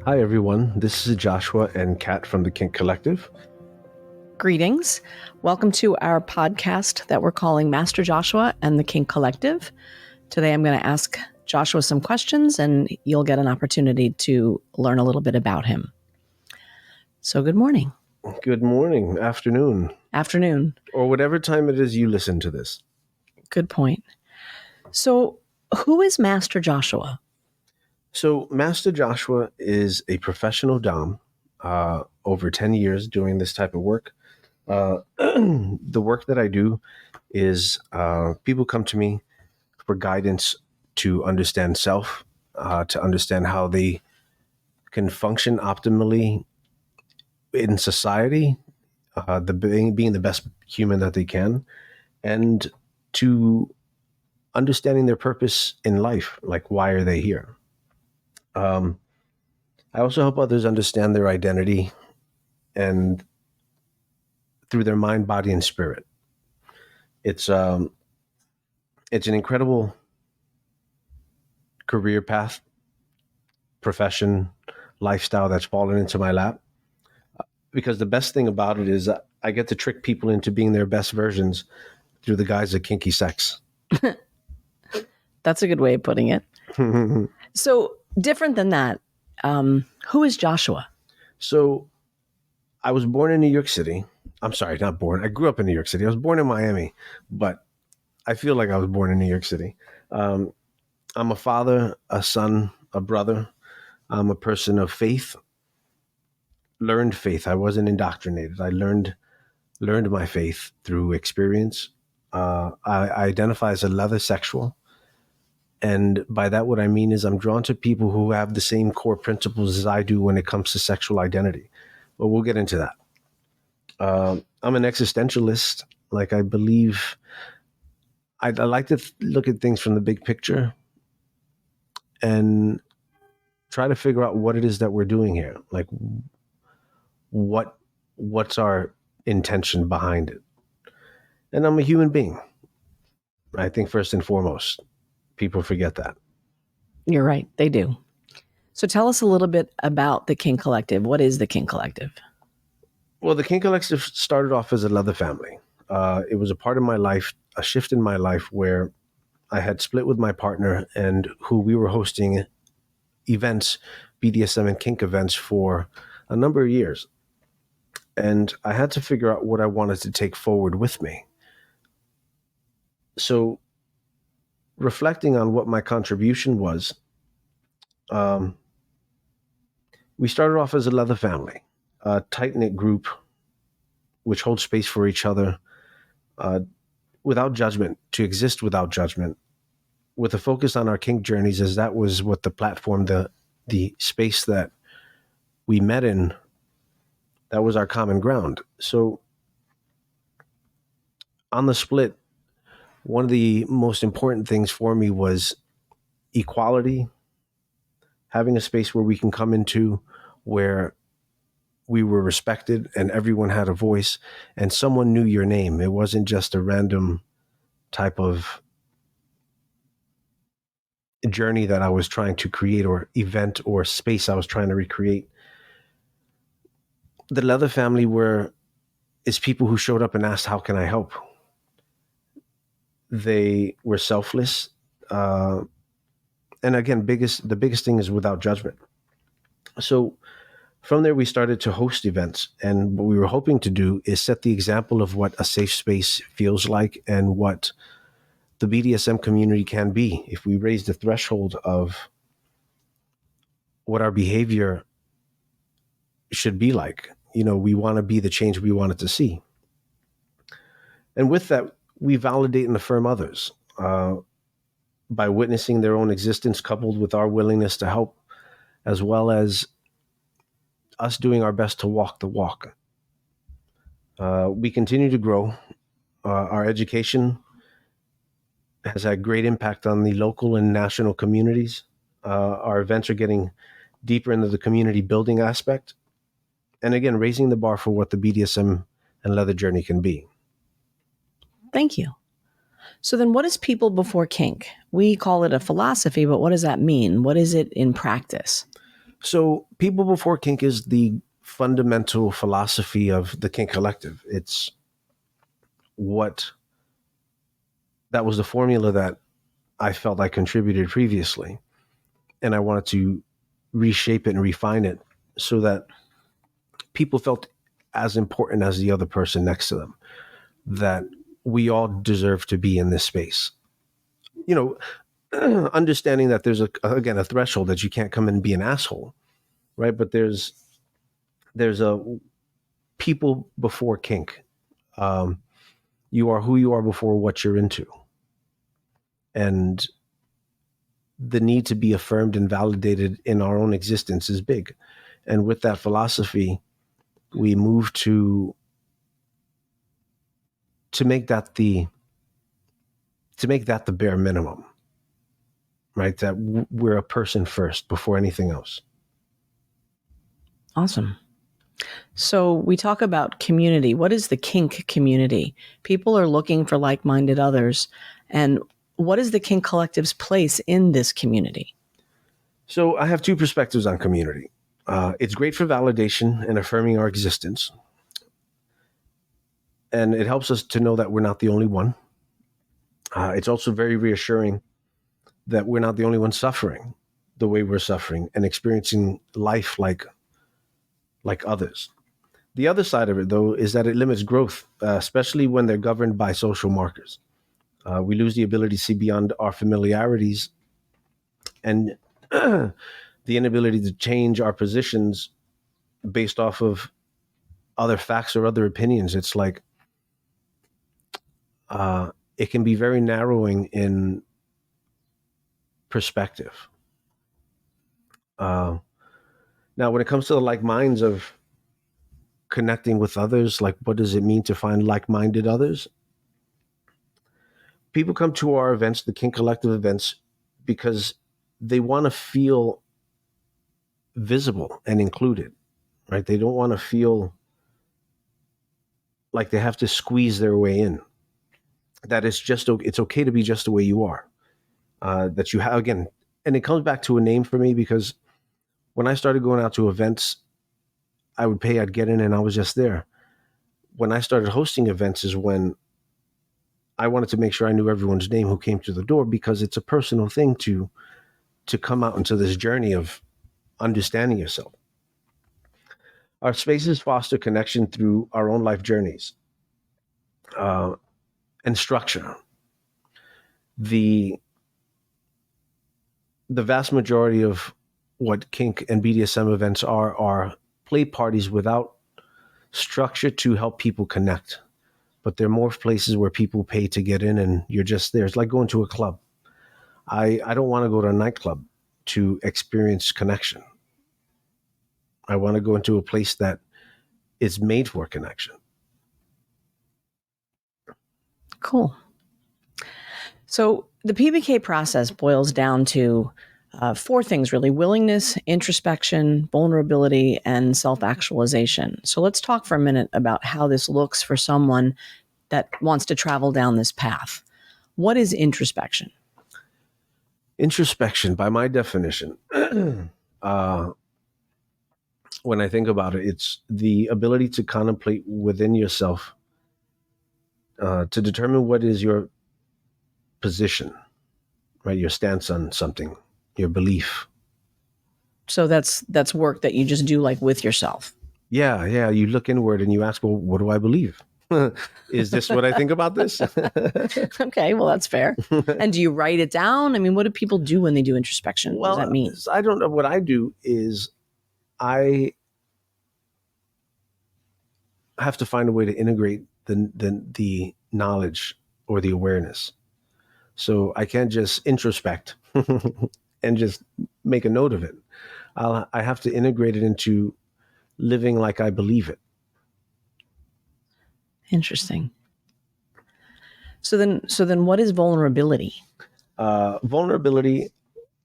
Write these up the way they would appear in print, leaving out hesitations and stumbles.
Hi, everyone. This is Joshua and Kat from the Kink Collective. Greetings. Welcome to our podcast that we're calling Master Joshua and the Kink Collective. Today I'm going to ask Joshua some questions and you'll get an opportunity to learn a little bit about him. So good morning. Good morning, afternoon, or whatever time it is you listen to this. Good point. So who is Master Joshua? So Master Joshua is a professional Dom, over 10 years doing this type of work. The work that I do is people come to me for guidance to understand self, to understand how they can function optimally in society, being the best human that they can, and to understanding their purpose in life, like why are they here. I also help others understand their identity and through their mind, body, and spirit. It's an incredible career path, profession, lifestyle that's fallen into my lap. Because the best thing about it is I get to trick people into being their best versions through the guise of kinky sex. That's a good way of putting it. So different than that, who is Joshua? So I was born in New York City. I'm sorry, not born. I grew up in New York City. I was born in Miami, but I feel like I was born in New York City. I'm a father, a son, a brother. I'm a person of faith, learned faith. I wasn't indoctrinated. I learned my faith through experience. I identify as a leather sexual. And by that, what I mean is I'm drawn to people who have the same core principles as I do when it comes to sexual identity. But we'll get into that. I'm an existentialist. Like I believe I like to look at things from the big picture and try to figure out what it is that we're doing here. Like what's our intention behind it. And I'm a human being. I think first and foremost, people forget that. You're right. They do. So tell us a little bit about the Kink Collective. What is the Kink Collective? Well, the Kink Collective started off as a leather family. It was a part of my life, a shift in my life where I had split with my partner and who we were hosting events, BDSM and kink events for a number of years. And I had to figure out what I wanted to take forward with me. So reflecting on what my contribution was, we started off as a leather family, a tight-knit group which holds space for each other, without judgment, to exist without judgment, with a focus on our kink journeys, as that was what the platform, the space that we met in, that was our common ground. So on the split, one of the most important things for me was equality, having a space where we can come into where we were respected and everyone had a voice and someone knew your name. It wasn't just a random type of journey that I was trying to create or event or space I was trying to recreate. The leather family is people who showed up and asked, how can I help? They were selfless. And again, the biggest thing is without judgment. So from there, we started to host events. And what we were hoping to do is set the example of what a safe space feels like and what the BDSM community can be if we raise the threshold of what our behavior should be like. You know, we want to be the change we wanted to see. And with that, we validate and affirm others by witnessing their own existence coupled with our willingness to help, as well as us doing our best to walk the walk. We continue to grow. Our education has had great impact on the local and national communities. Our events are getting deeper into the community building aspect. And again, raising the bar for what the BDSM and leather journey can be. Thank you. So then what is people before kink? We call it a philosophy, but what does that mean? What is it in practice? So, People Before Kink is the fundamental philosophy of the Kink Collective. It's what that was the formula that I felt I contributed previously. And I wanted to reshape it and refine it so that people felt as important as the other person next to them, that we all deserve to be in this space. You know, understanding that there's again a threshold that you can't come in and be an asshole, right? But there's a people before kink. Um, you are who you are before what you're into, and the need to be affirmed and validated in our own existence is big. And with that philosophy, we move to make that the bare minimum, right? That we're a person first before anything else. Awesome. So we talk about community. What is the kink community? People are looking for like-minded others. And what is the Kink Collective's place in this community? So I have two perspectives on community. It's great for validation and affirming our existence. And it helps us to know that we're not the only one. It's also very reassuring that we're not the only one suffering the way we're suffering and experiencing life like others. The other side of it, though, is that it limits growth, especially when they're governed by social markers. We lose the ability to see beyond our familiarities and the inability to change our positions based off of other facts or other opinions. It's like it can be very narrowing in perspective. Uh, Now, when it comes to the like minds of connecting with others, like what does it mean to find like-minded others? People come to our events, the Kink Collective events, because they want to feel visible and included, right? They don't want to feel like they have to squeeze their way in. That it's okay to be just the way you are. That you have again, and it comes back to a name for me because when I started going out to events, I would pay, I'd get in, and I was just there. When I started hosting events is when I wanted to make sure I knew everyone's name who came to the door, because it's a personal thing to come out into this journey of understanding yourself. Our spaces foster connection through our own life journeys uh, and structure. The vast majority of what kink and BDSM events are play parties without structure to help people connect. But they're more places where people pay to get in and you're just there. It's like going to a club. I don't want to go to a nightclub to experience connection. I want to go into a place that is made for connection. Cool. So the PBK process boils down to four things, really: willingness, introspection, vulnerability, and self-actualization. So let's talk for a minute about how this looks for someone that wants to travel down this path. What is introspection? Introspection, by my definition, when I think about it, it's the ability to contemplate within yourself, to determine what is your position, right? Your stance on something, your belief. So that's work that you just do, like, with yourself. Yeah, yeah. You look inward and you ask, well, what do I believe? Is this what I think about this? Okay, well, that's fair. And do you write it down? I mean, what do people do when they do introspection? What does that mean? I don't know. What I do is I have to find a way to integrate the knowledge or the awareness. So I can't just introspect and just make a note of it. I have to integrate it into living like I believe it. Interesting. So then what is vulnerability? Vulnerability,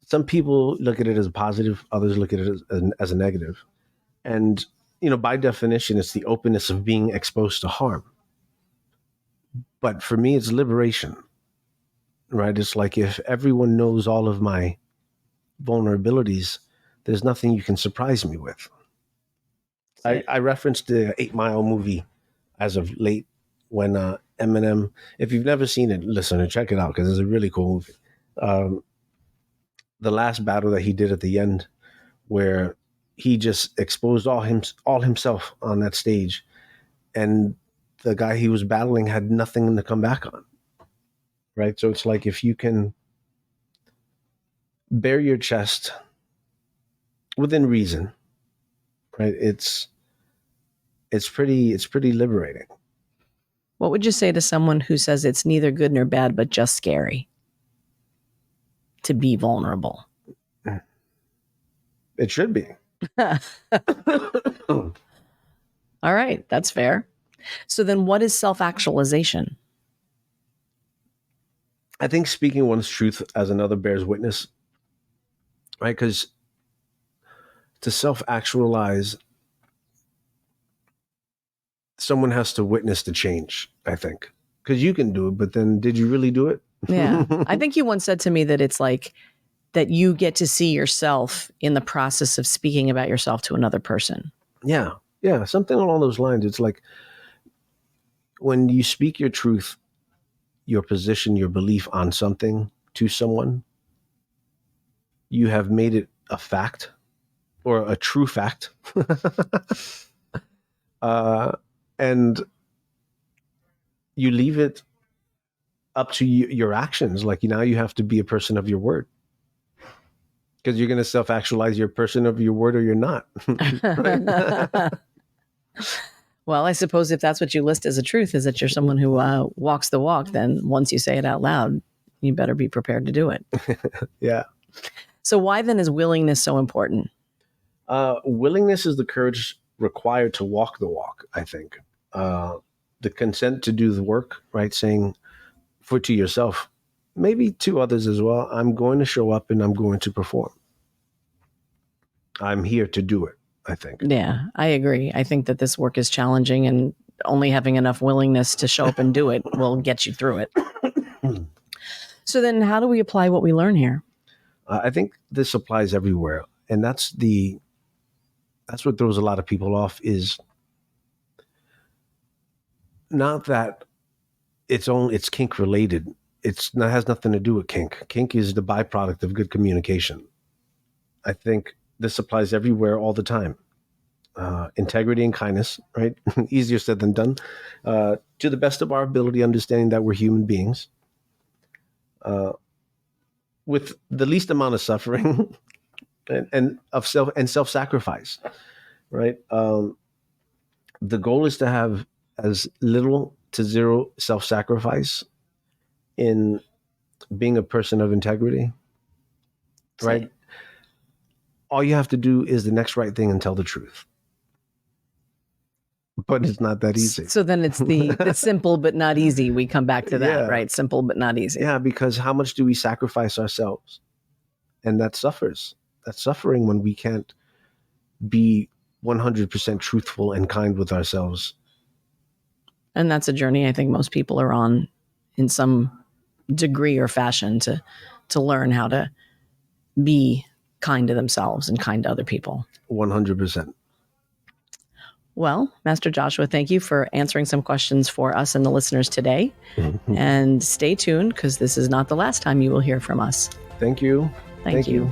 some people look at it as a positive, others look at it as a negative. And, by definition, it's the openness of being exposed to harm. But for me, it's liberation, right? It's like if everyone knows all of my vulnerabilities, there's nothing you can surprise me with. I referenced the 8 Mile movie as of late when Eminem, if you've never seen it, listener, check it out because it's a really cool movie. The last battle that he did at the end, where he just exposed all himself on that stage, and the guy he was battling had nothing to come back on. Right? So it's like if you can bare your chest within reason, right? It's pretty liberating. What would you say to someone who says it's neither good nor bad, but just scary to be vulnerable? It should be. All right, that's fair. So then what is self-actualization? I think speaking one's truth as another bears witness, right? Because to self-actualize, someone has to witness the change, I think. Because you can do it, but then did you really do it? Yeah. I think you once said to me that it's like that you get to see yourself in the process of speaking about yourself to another person. Yeah. Yeah. Something along those lines. It's like when you speak your truth, your position, your belief on something to someone, you have made it a fact or a true fact. And you leave it up to your actions. Like now you have to be a person of your word. Because you're going to self-actualize your person of your word or you're not. Well, I suppose if that's what you list as a truth, is that you're someone who walks the walk, then once you say it out loud, you better be prepared to do it. Yeah. So why then is willingness so important? Willingness is the courage required to walk the walk, I think. The consent to do the work, right? Saying to yourself, maybe to others as well, I'm going to show up and I'm going to perform. I'm here to do it, I think. Yeah, I agree. I think that this work is challenging, and only having enough willingness to show up and do it will get you through it. So then how do we apply what we learn here? I think this applies everywhere. And that's what throws a lot of people off, is not that it's kink related. It has nothing to do with kink. Kink is the byproduct of good communication. I think this applies everywhere all the time. Integrity and kindness, right? Easier said than done. To the best of our ability, understanding that we're human beings, with the least amount of suffering and self-sacrifice, right? The goal is to have as little to zero self-sacrifice in being a person of integrity, right? All you have to do is the next right thing and tell the truth. But it's not that easy. So then it's the simple but not easy. We come back to that, Yeah. right? Simple but not easy. Yeah, because how much do we sacrifice ourselves? And that suffers. That's suffering when we can't be 100% truthful and kind with ourselves. And that's a journey I think most people are on in some degree or fashion to learn how to be kind to themselves and kind to other people. 100%. Well, Master Joshua, thank you for answering some questions for us and the listeners today. Mm-hmm. And stay tuned because this is not the last time you will hear from us. Thank you. Thank you.